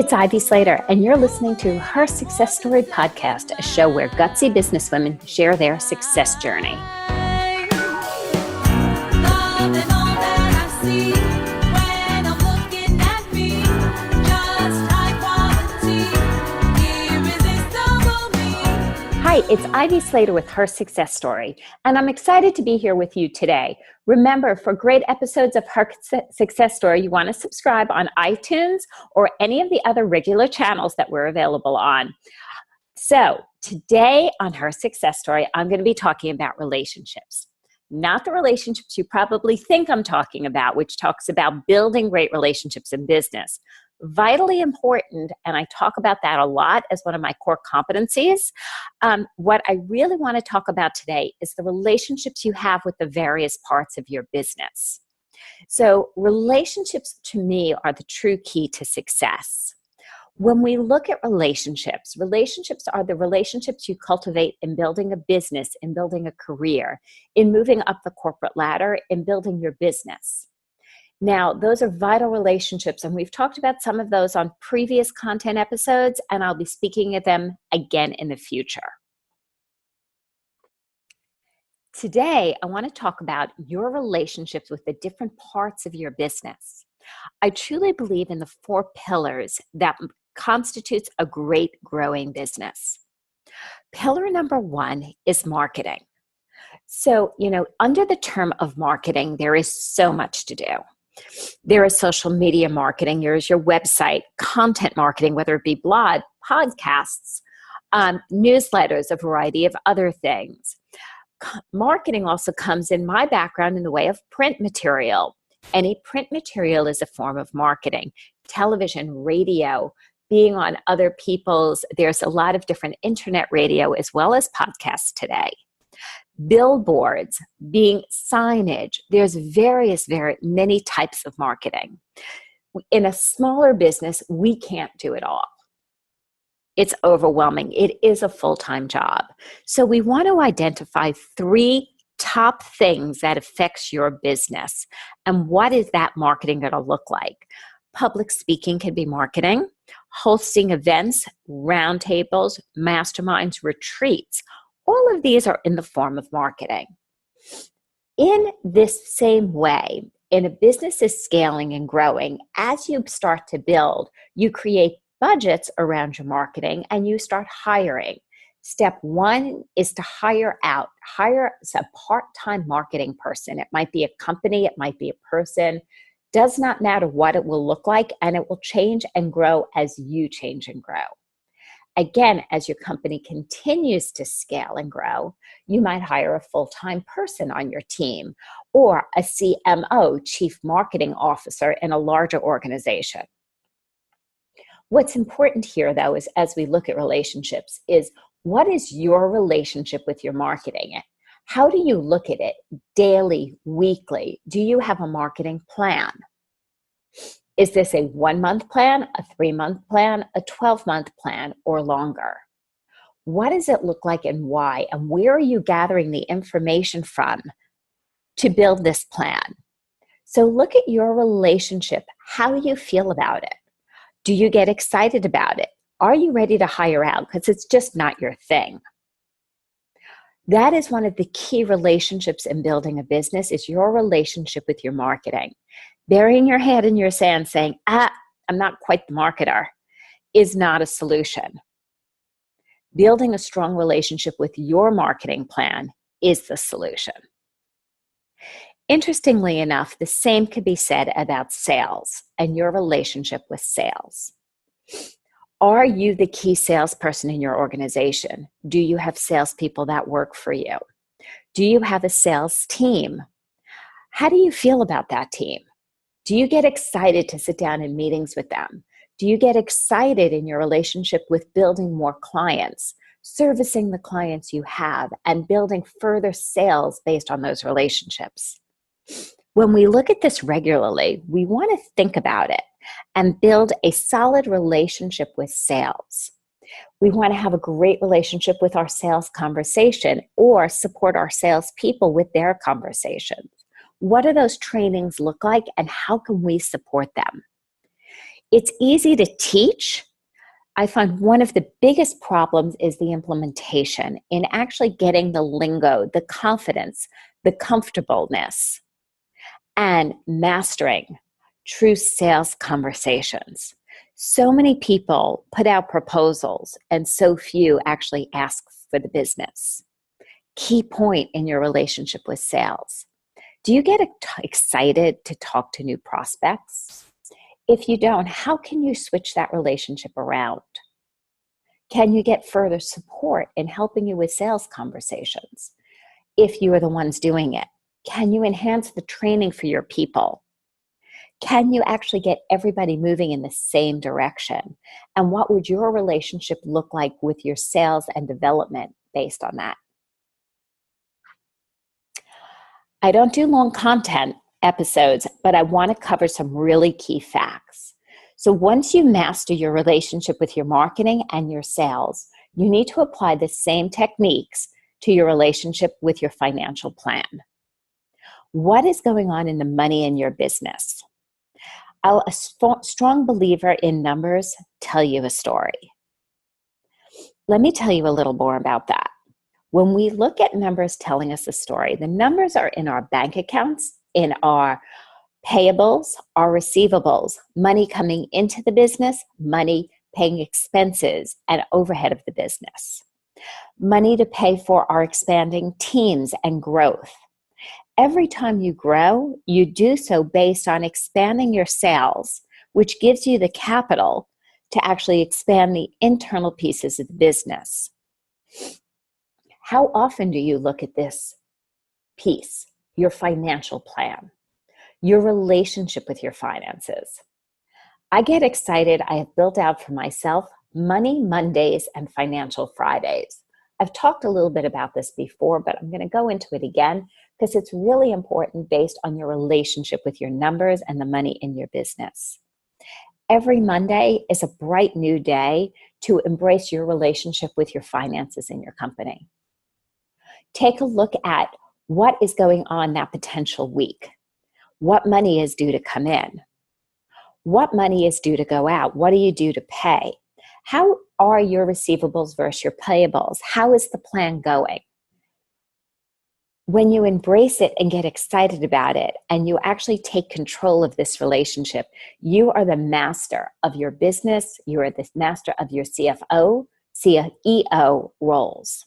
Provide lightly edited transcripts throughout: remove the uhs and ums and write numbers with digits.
It's Ivy Slater, and you're listening to Her Success Story Podcast, a show where gutsy businesswomen share their success journey. Hi, it's Ivy Slater with Her Success Story, and I'm excited to be here with you today. Remember, for great episodes of Her Success Story, you want to subscribe on iTunes or any of the other regular channels that we're available on. So today on Her Success Story, I'm going to be talking about relationships. Not the relationships you probably think I'm talking about, which talks about building great relationships in business. Vitally important, and I talk about that a lot as one of my core competencies. What I really want to talk about today is the relationships you have with the various parts of your business. So relationships to me are the true key to success. When we look at relationships are the relationships you cultivate in building a business, in building a career, in moving up the corporate ladder, in building your business. Now, those are vital relationships, and we've talked about some of those on previous content episodes, and I'll be speaking of them again in the future. Today, I want to talk about your relationships with the different parts of your business. I truly believe in the 4 pillars that constitutes a great growing business. Pillar number 1 is marketing. So, under the term of marketing, there is so much to do. There is social media marketing, there's your website, content marketing, whether it be blog, podcasts, newsletters, a variety of other things. Marketing also comes in my background in the way of print material. Any print material is a form of marketing. Television, radio, being on other people's, there's a lot of different internet radio as well as podcasts today. Billboards, being signage, there's very many types of marketing. In a smaller business, we can't do it all. It's overwhelming. It is a full-time job. So we want to identify 3 top things that affects your business. And what is that marketing going to look like? Public speaking can be marketing, hosting events, roundtables, masterminds, retreats. All of these are in the form of marketing. In this same way, in a business is scaling and growing, as you start to build, you create budgets around your marketing and you start hiring. Step 1 is to hire a part-time marketing person. It might be a company, it might be a person. Does not matter what it will look like, and it will change and grow as you change and grow. Again, as your company continues to scale and grow, you might hire a full-time person on your team or a CMO, Chief Marketing Officer, in a larger organization. What's important here, though, is as we look at relationships, is what is your relationship with your marketing? How do you look at it daily, weekly? Do you have a marketing plan? Is this a 1-month plan, a 3-month plan, a 12-month plan, or longer? What does it look like and why? And where are you gathering the information from to build this plan? So look at your relationship. How do you feel about it? Do you get excited about it? Are you ready to hire out? Because it's just not your thing. That is one of the key relationships in building a business, is your relationship with your marketing. Burying your head in your sand saying, I'm not quite the marketer, is not a solution. Building a strong relationship with your marketing plan is the solution. Interestingly enough, the same could be said about sales and your relationship with sales. Are you the key salesperson in your organization? Do you have salespeople that work for you? Do you have a sales team? How do you feel about that team? Do you get excited to sit down in meetings with them? Do you get excited in your relationship with building more clients, servicing the clients you have, and building further sales based on those relationships? When we look at this regularly, we want to think about it and build a solid relationship with sales. We want to have a great relationship with our sales conversation or support our salespeople with their conversations. What do those trainings look like, and how can we support them? It's easy to teach. I find one of the biggest problems is the implementation in actually getting the lingo, the confidence, the comfortableness, and mastering true sales conversations. So many people put out proposals and so few actually ask for the business. Key point in your relationship with sales. Do you get excited to talk to new prospects? If you don't, how can you switch that relationship around? Can you get further support in helping you with sales conversations if you are the ones doing it? Can you enhance the training for your people? Can you actually get everybody moving in the same direction? And what would your relationship look like with your sales and development based on that? I don't do long content episodes, but I want to cover some really key facts. So once you master your relationship with your marketing and your sales, you need to apply the same techniques to your relationship with your financial plan. What is going on in the money in your business? A strong believer in numbers tell you a story. Let me tell you a little more about that. When we look at numbers telling us a story, the numbers are in our bank accounts, in our payables, our receivables, money coming into the business, money paying expenses and overhead of the business, money to pay for our expanding teams and growth. Every time you grow, you do so based on expanding your sales, which gives you the capital to actually expand the internal pieces of the business. How often do you look at this piece, your financial plan, your relationship with your finances? I get excited. I have built out for myself Money Mondays and Financial Fridays. I've talked a little bit about this before, but I'm going to go into it again because it's really important based on your relationship with your numbers and the money in your business. Every Monday is a bright new day to embrace your relationship with your finances in your company. Take a look at what is going on that potential week. What money is due to come in? What money is due to go out? What do you do to pay? How are your receivables versus your payables? How is the plan going? When you embrace it and get excited about it, and you actually take control of this relationship, you are the master of your business. You are the master of your CFO, CEO roles.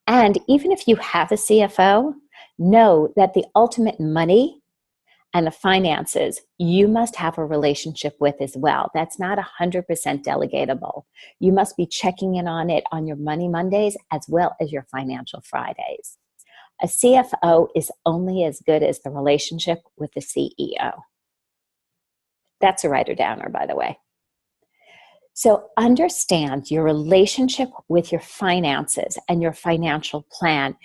And even if you have a CFO, know that the ultimate money and the finances, you must have a relationship with as well. That's not 100% delegatable. You must be checking in on it on your Money Mondays as well as your Financial Fridays. A CFO is only as good as the relationship with the CEO. That's a writer downer, by the way. So understand your relationship with your finances and your financial plan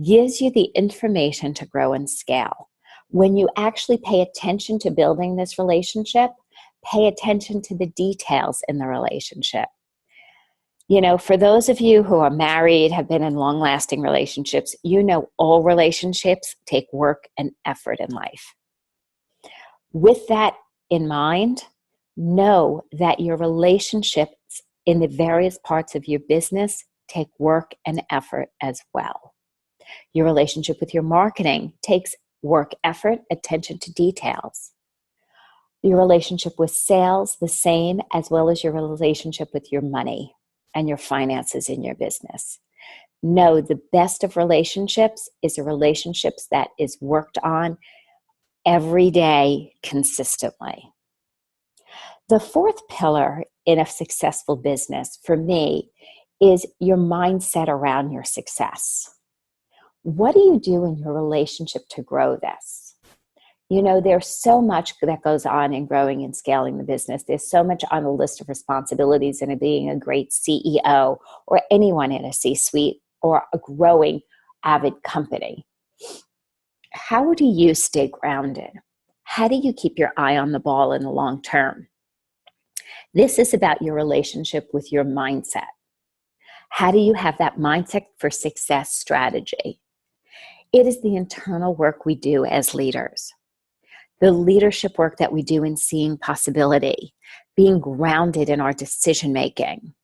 gives you the information to grow and scale. When you actually pay attention to building this relationship, pay attention to the details in the relationship. You know, for those of you who are married, have been in long-lasting relationships, you know all relationships take work and effort in life. With that in mind, know that your relationships in the various parts of your business take work and effort as well. Your relationship with your marketing takes work, effort, attention to details. Your relationship with sales, the same, as well as your relationship with your money and your finances in your business. Know the best of relationships is a relationships that is worked on every day consistently. The fourth pillar in a successful business for me is your mindset around your success. What do you do in your relationship to grow this? You know, there's so much that goes on in growing and scaling the business. There's so much on the list of responsibilities in being a great CEO or anyone in a C-suite or a growing avid company. How do you stay grounded? How do you keep your eye on the ball in the long term? This is about your relationship with your mindset. How do you have that mindset for success strategy? It is the internal work we do as leaders. the leadership work that we do in seeing possibility, being grounded in our decision making.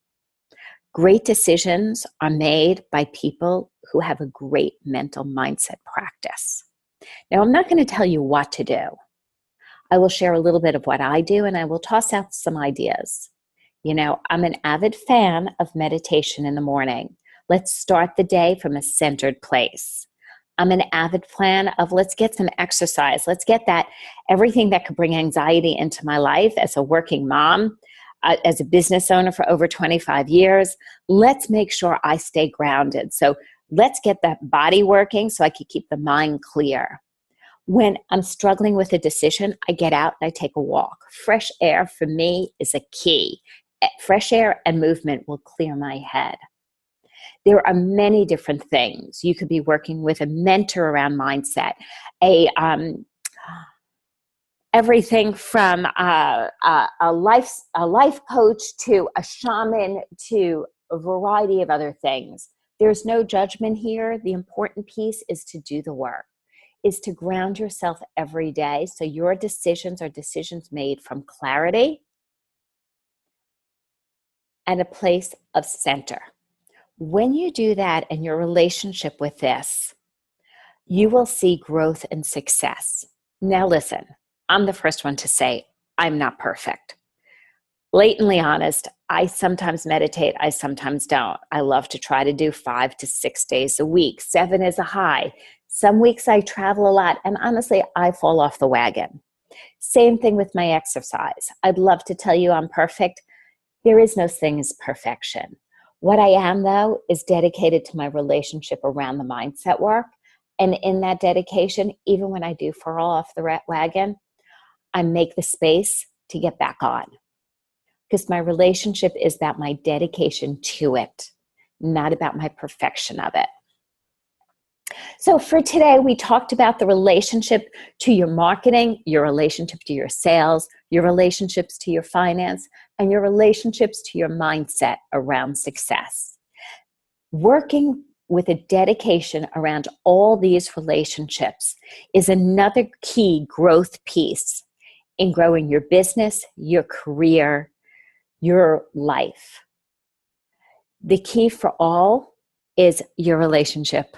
Great decisions are made by people who have a great mental mindset practice. Now, I'm not going to tell you what to do. I will share a little bit of what I do, and I will toss out some ideas. You know, I'm an avid fan of meditation in the morning. Let's start the day from a centered place. I'm an avid fan of let's get some exercise. Let's get that everything that could bring anxiety into my life as a working mom, as a business owner for over 25 years. Let's make sure I stay grounded. So let's get that body working so I can keep the mind clear. When I'm struggling with a decision, I get out and I take a walk. Fresh air for me is a key. Fresh air and movement will clear my head. There are many different things. You could be working with a mentor around mindset, everything from a life coach to a shaman to a variety of other things. There's no judgment here. The important piece is to do the work, is to ground yourself every day so your decisions are decisions made from clarity and a place of center. When you do that in your relationship with this, you will see growth and success. Now listen, I'm the first one to say I'm not perfect. Blatantly honest, I sometimes meditate, I sometimes don't. I love to try to do 5 to 6 days a week. 7 is a high. Some weeks I travel a lot, and honestly, I fall off the wagon. Same thing with my exercise. I'd love to tell you I'm perfect. There is no thing as perfection. What I am, though, is dedicated to my relationship around the mindset work. And in that dedication, even when I do fall off the wagon, I make the space to get back on. Because my relationship is about my dedication to it, not about my perfection of it. So for today, we talked about the relationship to your marketing, your relationship to your sales, your relationships to your finance, and your relationships to your mindset around success. Working with a dedication around all these relationships is another key growth piece in growing your business, your career, your life. The key for all is your relationship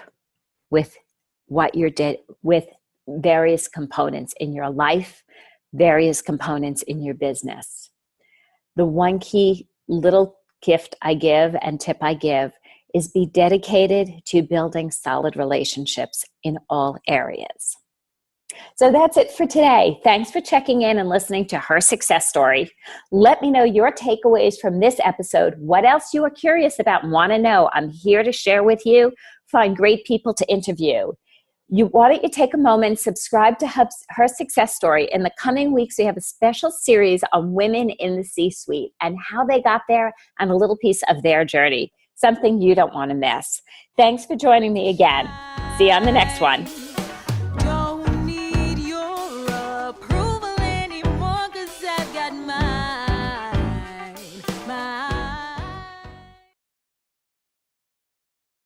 with what you're with various components in your life, various components in your business. The one key little gift I give and tip I give is be dedicated to building solid relationships in all areas. So that's it for today. Thanks for checking in and listening to Her Success Story. Let me know your takeaways from this episode. What else you are curious about and want to know? I'm here to share with you. Find great people to interview. Why don't you take a moment, subscribe to Her Success Story. In the coming weeks, we have a special series on women in the C-suite and how they got there and a little piece of their journey. Something you don't want to miss. Thanks for joining me again. See you on the next one.